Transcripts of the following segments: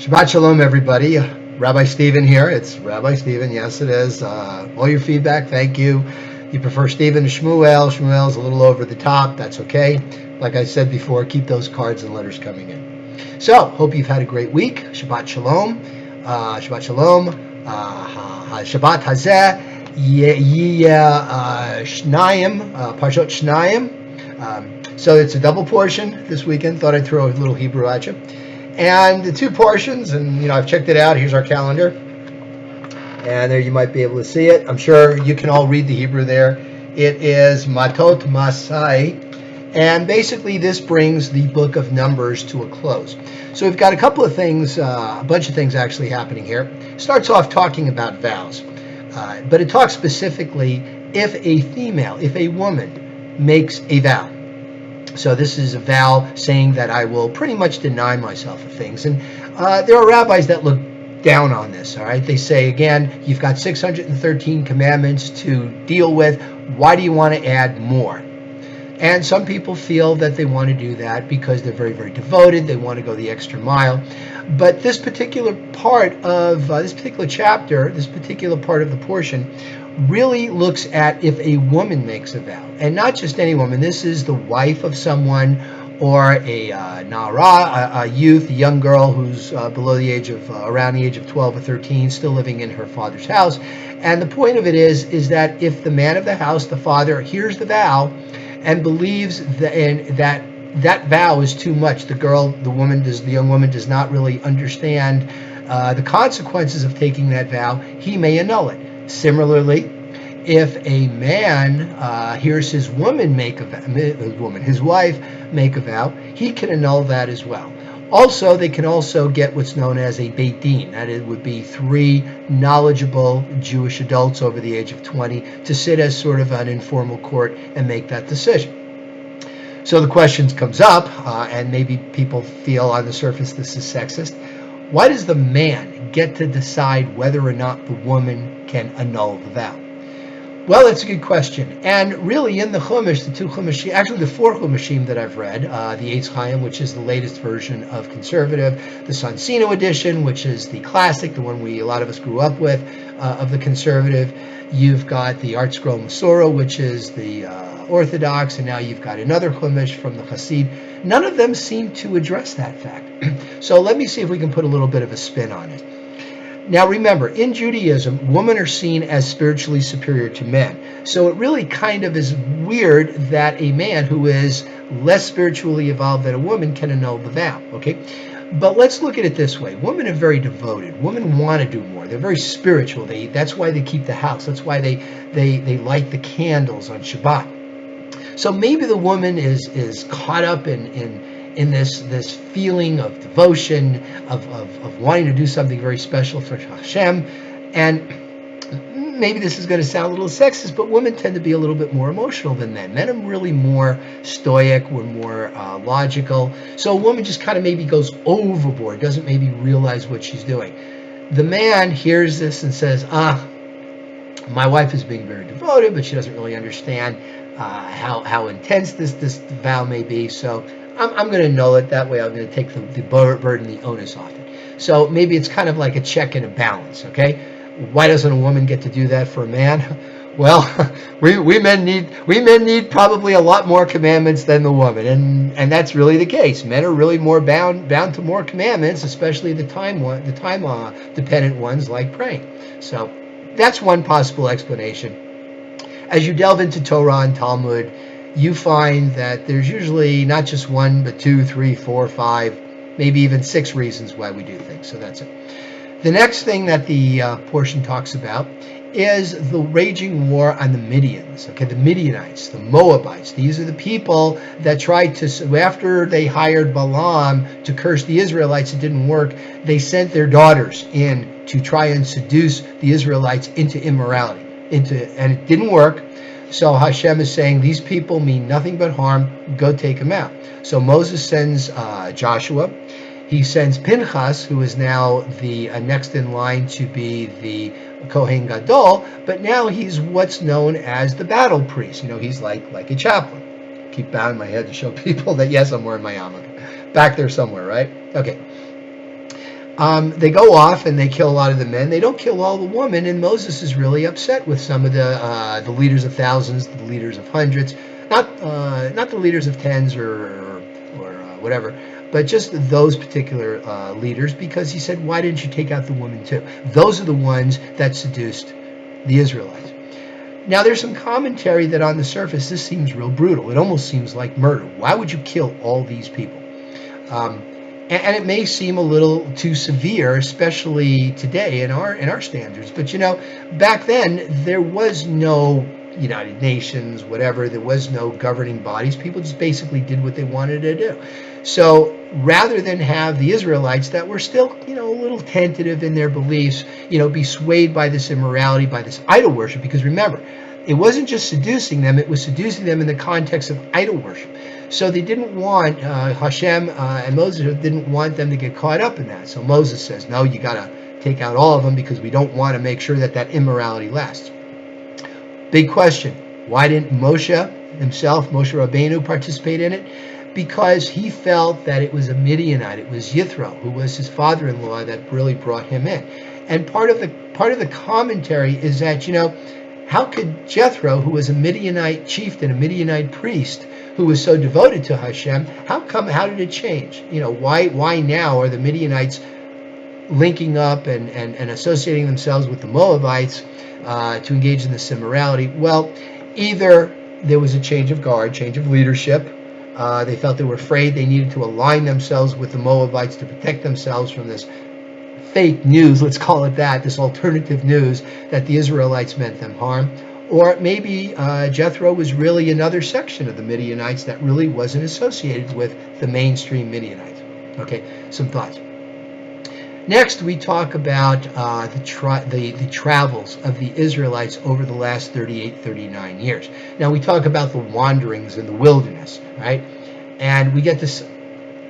Shabbat Shalom, everybody. Rabbi Stephen here. It's Rabbi Stephen. Yes, it is. All your feedback, thank you. You prefer Stephen to Shmuel. Shmuel's a little over the top. That's okay. Like I said before, keep those cards and letters coming in. So, hope you've had a great week. Shabbat Shalom. Shabbat Shalom. Shabbat Hazeh. Shnayim. Parshot Shnayim. So it's a double portion this weekend. Thought I'd throw a little Hebrew at you. And the two portions, and I've checked it out. Here's our calendar. And there you might be able to see it. I'm sure you can all read the Hebrew there. It is Matot Masei. And basically this brings the book of Numbers to a close. So we've got a couple of things, a bunch of things actually happening here. Starts off talking about vows. But it talks specifically if a woman makes a vow. So this is a vow saying that I will pretty much deny myself of things. And there are rabbis that look down on this, all right? They say, again, you've got 613 commandments to deal with. Why do you want to add more? And some people feel that they want to do that because they're very, very devoted. They want to go the extra mile. But this particular part of this particular chapter, this particular part of the portion, really looks at if a woman makes a vow. And not just any woman. This is the wife of someone or a nara, a youth, a young girl who's below the age of, around the age of 12 or 13, still living in her father's house. And the point of it is that if the man of the house, the father, hears the vow and believes that vow is too much, the young woman does not really understand the consequences of taking that vow, he may annul it. Similarly, if a man hears his woman his wife make a vow, he can annul that as well. Also, they can also get what's known as a Beit Din. That it would be 3 knowledgeable Jewish adults over the age of 20 to sit as sort of an informal court and make that decision. So the question comes up, and maybe people feel on the surface this is sexist. Why does the man get to decide whether or not the woman can annul the vow? Well, that's a good question. And really in the Chumash, the 4 Chumashim that I've read, the Eitz Chaim, which is the latest version of conservative, the Sonsino edition, which is the classic, the one a lot of us grew up with, of the conservative. You've got the Art Scroll Masorah, which is the Orthodox, and now you've got another Chumash from the Hasid. None of them seem to address that fact. So let me see if we can put a little bit of a spin on it. Now remember, in Judaism, women are seen as spiritually superior to men. So it really kind of is weird that a man who is less spiritually evolved than a woman can annul the vow, okay? But let's look at it this way. Women are very devoted. Women want to do more. They're very spiritual. That's why they keep the house. That's why they light the candles on Shabbat. So maybe the woman is caught up in this feeling of devotion, of wanting to do something very special for Hashem. And maybe this is going to sound a little sexist, but women tend to be a little bit more emotional than men. Men are really more stoic, we're more logical. So a woman just kind of maybe goes overboard, doesn't maybe realize what she's doing. The man hears this and says, my wife is being very devoted, but she doesn't really understand how intense this vow may be. So I'm going to annul it. That way I'm going to take the burden, the onus off it. So maybe it's kind of like a check and a balance, okay? Why doesn't a woman get to do that for a man? Well, we men need probably a lot more commandments than the woman, and that's really the case. Men are really more bound to more commandments, especially the time dependent ones like praying. So that's one possible explanation. As you delve into Torah and Talmud, you find that there's usually not just 1, but 2, 3, 4, 5, maybe even 6 reasons why we do things. So that's it. The next thing that the portion talks about is the raging war on the Midians. Okay, the Midianites, the Moabites. These are the people that tried to, after they hired Balaam to curse the Israelites, it didn't work. They sent their daughters in to try and seduce the Israelites into immorality. And it didn't work. So Hashem is saying, these people mean nothing but harm, go take them out. So Moses sends Joshua. He sends Pinchas, who is now the next in line to be the Kohen Gadol, but now he's what's known as the battle priest. He's like a chaplain. Keep bowing my head to show people that, yes, I'm wearing my yarmulke. Back there somewhere, right? Okay. They go off and they kill a lot of the men. They don't kill all the women, and Moses is really upset with some of the leaders of thousands, the leaders of hundreds, not the leaders of tens or whatever, but just those particular leaders, because he said, why didn't you take out the women too? Those are the ones that seduced the Israelites. Now, there's some commentary that on the surface, this seems real brutal. It almost seems like murder. Why would you kill all these people? And it may seem a little too severe, especially today in our standards. But back then there was no United Nations, whatever. There was no governing bodies. People just basically did what they wanted to do. So rather than have the Israelites that were still, a little tentative in their beliefs, be swayed by this immorality, by this idol worship, because remember, it wasn't just seducing them, it was seducing them in the context of idol worship. So they didn't want, Hashem and Moses didn't want them to get caught up in that. So Moses says, no, you got to take out all of them because we don't want to make sure that immorality lasts. Big question. Why didn't Moshe himself, Moshe Rabbeinu, participate in it? Because he felt that it was a Midianite, it was Yithro, who was his father-in-law, that really brought him in. And part of the commentary is that, how could Jethro, who was a Midianite chieftain, a Midianite priest, who was so devoted to Hashem, how did it change? Why now are the Midianites linking up and associating themselves with the Moabites to engage in this immorality? Well, either there was a change of guard, change of leadership. They felt they were afraid they needed to align themselves with the Moabites to protect themselves from this fake news, let's call it that, this alternative news that the Israelites meant them harm. Or maybe Jethro was really another section of the Midianites that really wasn't associated with the mainstream Midianites. Okay, some thoughts. Next, we talk about the travels of the Israelites over the last 38, 39 years. Now, we talk about the wanderings in the wilderness, right? And we get this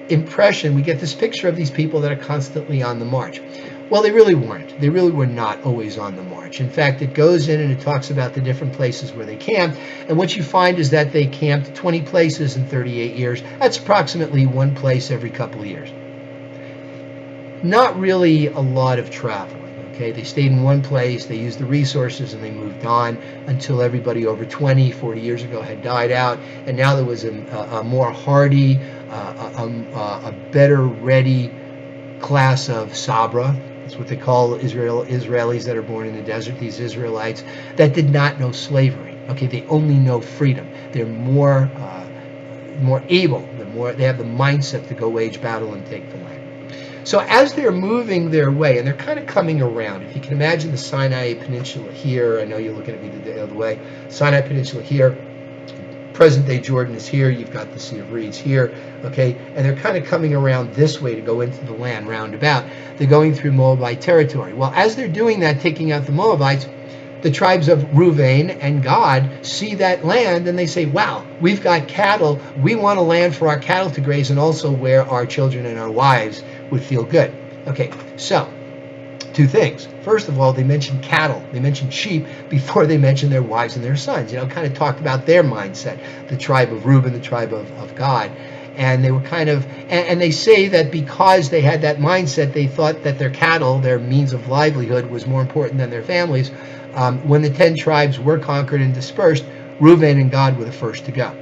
impression, we get this picture of these people that are constantly on the march. Well, they really weren't. They really were not always on the march. In fact, it goes in and it talks about the different places where they camped. And what you find is that they camped 20 places in 38 years. That's approximately one place every couple of years. Not really a lot of traveling. Okay, they stayed in one place, they used the resources, and they moved on until everybody over 20, 40 years ago had died out. And now there was a more hardy, a better ready class of Sabra. That's what they call Israelis that are born in the desert, these Israelites that did not know slavery. Okay, they only know freedom. They're more able, they have the mindset to go wage battle and take the land. So as they're moving their way, and they're kind of coming around, if you can imagine the Sinai Peninsula here, I know you're looking at me the other way, Sinai Peninsula here, present-day Jordan is here, you've got the Sea of Reeds here, okay, and they're kind of coming around this way to go into the land roundabout. They're going through Moabite territory. Well, as they're doing that, taking out the Moabites, the tribes of Reuven and Gad see that land and they say, wow, we've got cattle, we want a land for our cattle to graze and also where our children and our wives would feel good. Okay, so two things. First of all, they mentioned cattle, they mentioned sheep before they mentioned their wives and their sons. Kind of talked about their mindset, the tribe of Reuben, the tribe of Gad. And they were kind of, and they say that because they had that mindset, they thought that their cattle, their means of livelihood, was more important than their families. When the 10 tribes were conquered and dispersed, Reuben and Gad were the first to go.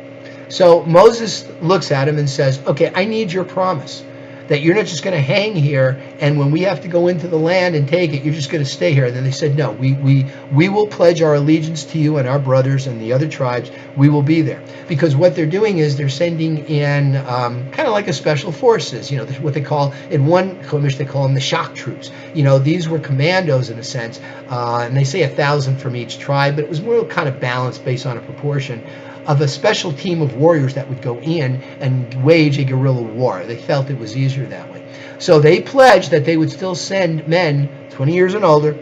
So Moses looks at him and says, okay, I need your promise that you're not just going to hang here, and when we have to go into the land and take it, you're just going to stay here. And then they said, no, we will pledge our allegiance to you and our brothers and the other tribes. We will be there. Because what they're doing is they're sending in kind of like a special forces, what they call, in one Chumash, they call them the shock troops. These were commandos in a sense, and they say 1,000 from each tribe, but it was more kind of balanced based on a proportion of a special team of warriors that would go in and wage a guerrilla war. They felt it was easier that way. So they pledged that they would still send men 20 years and older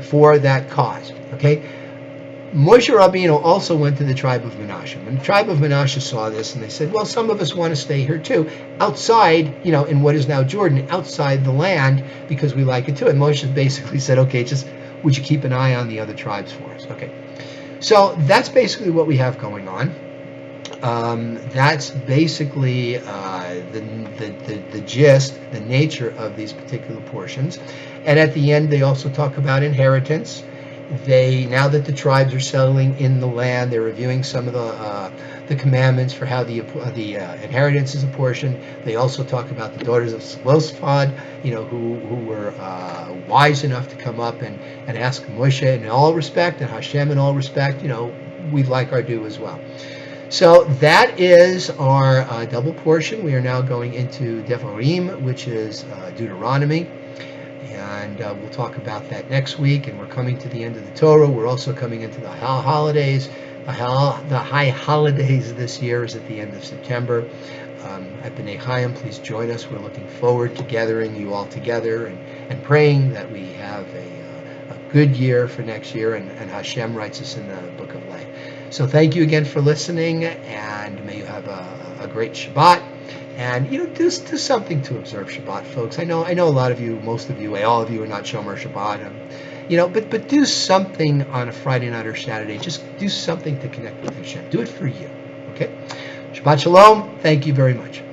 for that cause. Okay. Moshe Rabbeinu also went to the tribe of Manasseh. And the tribe of Manasseh saw this and they said, well, some of us want to stay here too, outside, in what is now Jordan, outside the land, because we like it too. And Moshe basically said, okay, just would you keep an eye on the other tribes for us? Okay. So that's basically what we have going on. That's basically the gist, the nature of these particular portions. And at the end, they also talk about inheritance. Now that the tribes are settling in the land, they're reviewing some of the commandments for how the inheritance is apportioned. They also talk about the daughters of Zelophehad, who were wise enough to come up and ask Moshe in all respect, and Hashem in all respect, we'd like our due as well. So that is our double portion. We are now going into Devarim, which is Deuteronomy. And we'll talk about that next week. And we're coming to the end of the Torah. We're also coming into the holidays. The high holidays this year is at the end of September. At B'nai Chaim, please join us. We're looking forward to gathering you all together and praying that we have a good year for next year. And Hashem writes us in the book of life. So thank you again for listening, and may you have a great Shabbat. And do something to observe Shabbat, folks. I know a lot of you, most of you, all of you are not Shomer Shabbat. But do something on a Friday night or Saturday. Just do something to connect with Hashem. Do it for you. Okay? Shabbat Shalom. Thank you very much.